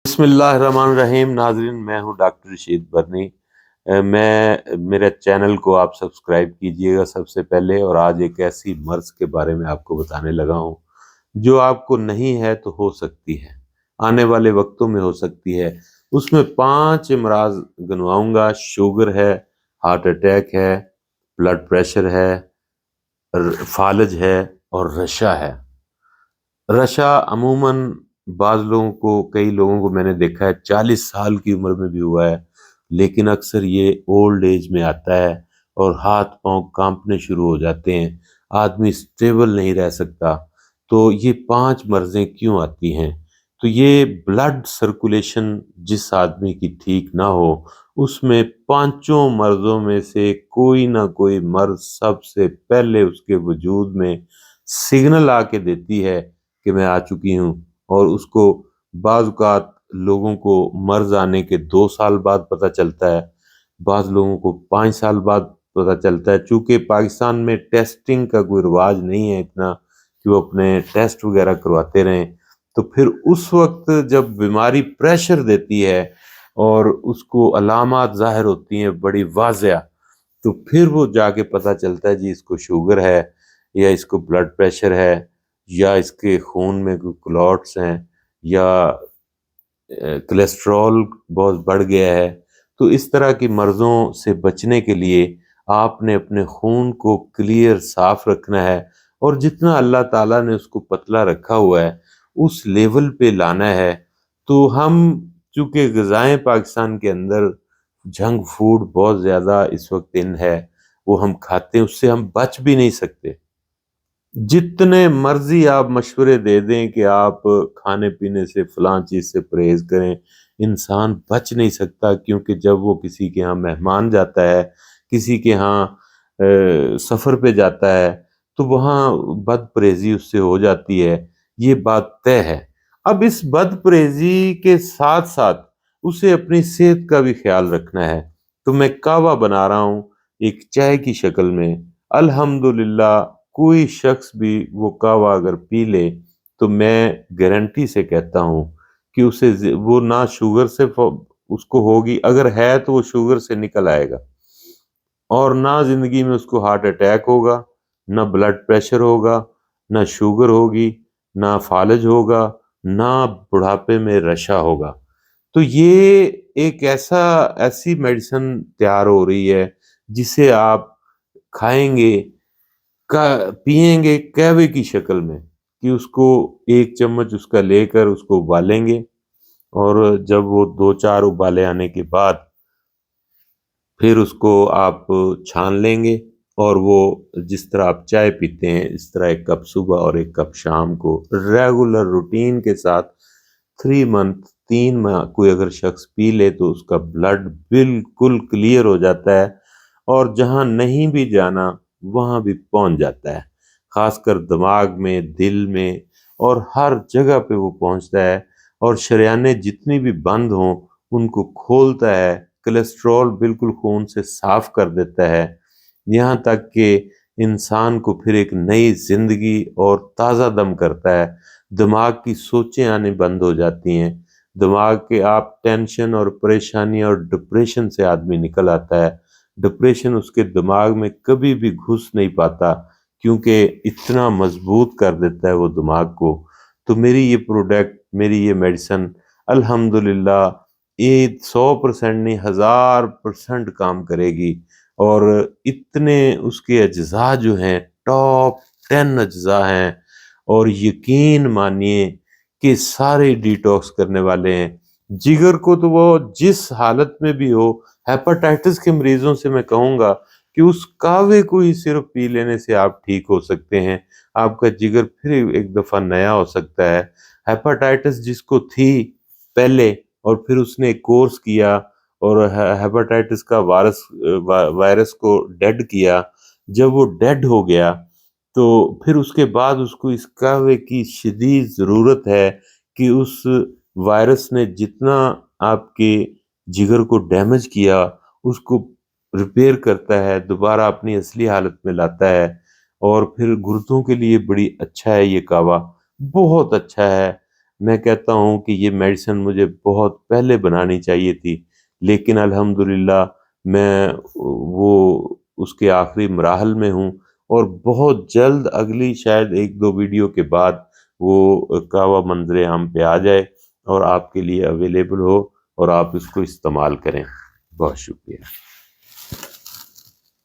بسم اللہ الرحمن الرحیم۔ ناظرین، میں ہوں ڈاکٹر رشید برنی۔ میرے چینل کو آپ سبسکرائب کیجئے گا سب سے پہلے، اور آج ایک ایسی مرض کے بارے میں آپ کو بتانے لگا ہوں جو آپ کو نہیں ہے تو ہو سکتی ہے، آنے والے وقتوں میں ہو سکتی ہے۔ اس میں 5 امراض گنواؤں گا۔ شوگر ہے، ہارٹ اٹیک ہے، بلڈ پریشر ہے، فالج ہے اور رشا ہے۔ رشا عموماً کئی لوگوں کو میں نے دیکھا ہے 40 سال کی عمر میں بھی ہوا ہے، لیکن اکثر یہ اولڈ ایج میں آتا ہے اور ہاتھ پاؤں کانپنے شروع ہو جاتے ہیں، آدمی سٹیبل نہیں رہ سکتا۔ تو یہ 5 مرضیں کیوں آتی ہیں؟ تو یہ بلڈ سرکولیشن جس آدمی کی ٹھیک نہ ہو، اس میں 5 مرضوں میں سے کوئی نہ کوئی مرض سب سے پہلے اس کے وجود میں سگنل آ کے دیتی ہے کہ میں آ چکی ہوں، اور اس کو بعض اوقات لوگوں کو مرض آنے کے 2 سال بعد پتہ چلتا ہے، بعض لوگوں کو 5 سال بعد پتہ چلتا ہے۔ چونکہ پاکستان میں ٹیسٹنگ کا کوئی رواج نہیں ہے اتنا کہ وہ اپنے ٹیسٹ وغیرہ کرواتے رہیں، تو پھر اس وقت جب بیماری پریشر دیتی ہے اور اس کو علامات ظاہر ہوتی ہیں بڑی واضح، تو پھر وہ جا کے پتہ چلتا ہے جی اس کو شوگر ہے، یا اس کو بلڈ پریشر ہے، یا اس کے خون میں کوئی کلاٹس ہیں، یا کولیسٹرول بہت بڑھ گیا ہے۔ تو اس طرح کی مرضوں سے بچنے کے لیے آپ نے اپنے خون کو کلیئر صاف رکھنا ہے، اور جتنا اللہ تعالیٰ نے اس کو پتلا رکھا ہوا ہے اس لیول پہ لانا ہے۔ تو ہم چونکہ غذائیں پاکستان کے اندر جنک فوڈ بہت زیادہ اس وقت ان ہے، وہ ہم کھاتے ہیں، اس سے ہم بچ بھی نہیں سکتے۔ جتنے مرضی آپ مشورے دے دیں کہ آپ کھانے پینے سے فلاں چیز سے پرہیز کریں، انسان بچ نہیں سکتا، کیونکہ جب وہ کسی کے ہاں مہمان جاتا ہے، کسی کے ہاں سفر پہ جاتا ہے، تو وہاں بد پرہیزی اس سے ہو جاتی ہے، یہ بات طے ہے۔ اب اس بد پرہیزی کے ساتھ ساتھ اسے اپنی صحت کا بھی خیال رکھنا ہے۔ تو میں کہوہ بنا رہا ہوں ایک چائے کی شکل میں۔ الحمدللہ کوئی شخص بھی وہ کہوہ اگر پی لے تو میں گارنٹی سے کہتا ہوں کہ اسے وہ نہ شوگر سے اس کو ہوگی، اگر ہے تو وہ شوگر سے نکل آئے گا، اور نہ زندگی میں اس کو ہارٹ اٹیک ہوگا، نہ بلڈ پریشر ہوگا، نہ شوگر ہوگی، نہ فالج ہوگا، نہ بڑھاپے میں رشا ہوگا۔ تو یہ ایک ایسی میڈیسن تیار ہو رہی ہے جسے آپ کھائیں گے، پئیں گے قہوے کی شکل میں، کہ اس کو 1 چمچ اس کا لے کر اس کو ابالیں گے، اور جب وہ 2-4 ابالے آنے کے بعد پھر اس کو آپ چھان لیں گے، اور وہ جس طرح آپ چائے پیتے ہیں اس طرح 1 کپ صبح اور 1 کپ شام کو ریگولر روٹین کے ساتھ 3 منتھ 3 ماہ کوئی اگر شخص پی لے تو اس کا بلڈ بالکل کلیئر ہو جاتا ہے، اور جہاں نہیں بھی جانا وہاں بھی پہنچ جاتا ہے، خاص کر دماغ میں، دل میں، اور ہر جگہ پہ وہ پہنچتا ہے، اور شریانیں جتنی بھی بند ہوں ان کو کھولتا ہے، کولیسٹرول بالکل خون سے صاف کر دیتا ہے، یہاں تک کہ انسان کو پھر ایک نئی زندگی اور تازہ دم کرتا ہے۔ دماغ کی سوچیں آنے بند ہو جاتی ہیں، دماغ کے آپ ٹینشن اور پریشانی اور ڈپریشن سے آدمی نکل آتا ہے۔ ڈپریشن اس کے دماغ میں کبھی بھی گھس نہیں پاتا، کیونکہ اتنا مضبوط کر دیتا ہے وہ دماغ کو۔ تو میری یہ پروڈکٹ، میری یہ میڈیسن الحمدللہ یہ 100% نہیں 1000% کام کرے گی، اور اتنے اس کے اجزاء جو ہیں ٹاپ 10 اجزاء ہیں، اور یقین مانیے کہ سارے ڈیٹاکس کرنے والے ہیں۔ جگر کو تو وہ جس حالت میں بھی ہو، ہیپاٹائٹس کے مریضوں سے میں کہوں گا کہ اس کہوے کو ہی صرف پی لینے سے آپ ٹھیک ہو سکتے ہیں، آپ کا جگر پھر ایک دفعہ نیا ہو سکتا ہے۔ ہیپاٹائٹس جس کو تھی پہلے، اور پھر اس نے کورس کیا اور ہیپاٹائٹس کا وائرس کو ڈیڈ کیا، جب وہ ڈیڈ ہو گیا تو پھر اس کے بعد اس کو اس قہوے کی شدید ضرورت ہے کہ اس وائرس نے جتنا آپ کے جگر کو ڈیمیج کیا اس کو ریپیئر کرتا ہے، دوبارہ اپنی اصلی حالت میں لاتا ہے، اور پھر گردوں کے لیے بڑی اچھا ہے یہ قہوہ، بہت اچھا ہے۔ میں کہتا ہوں کہ یہ میڈیسن مجھے بہت پہلے بنانی چاہیے تھی، لیکن الحمدللہ میں وہ اس کے آخری مراحل میں ہوں، اور بہت جلد اگلی شاید 1-2 ویڈیو کے بعد وہ کعوہ منظر عام پہ آ جائے اور آپ کے لیے اویلیبل ہو اور آپ اس کو استعمال کریں۔ بہت شکریہ۔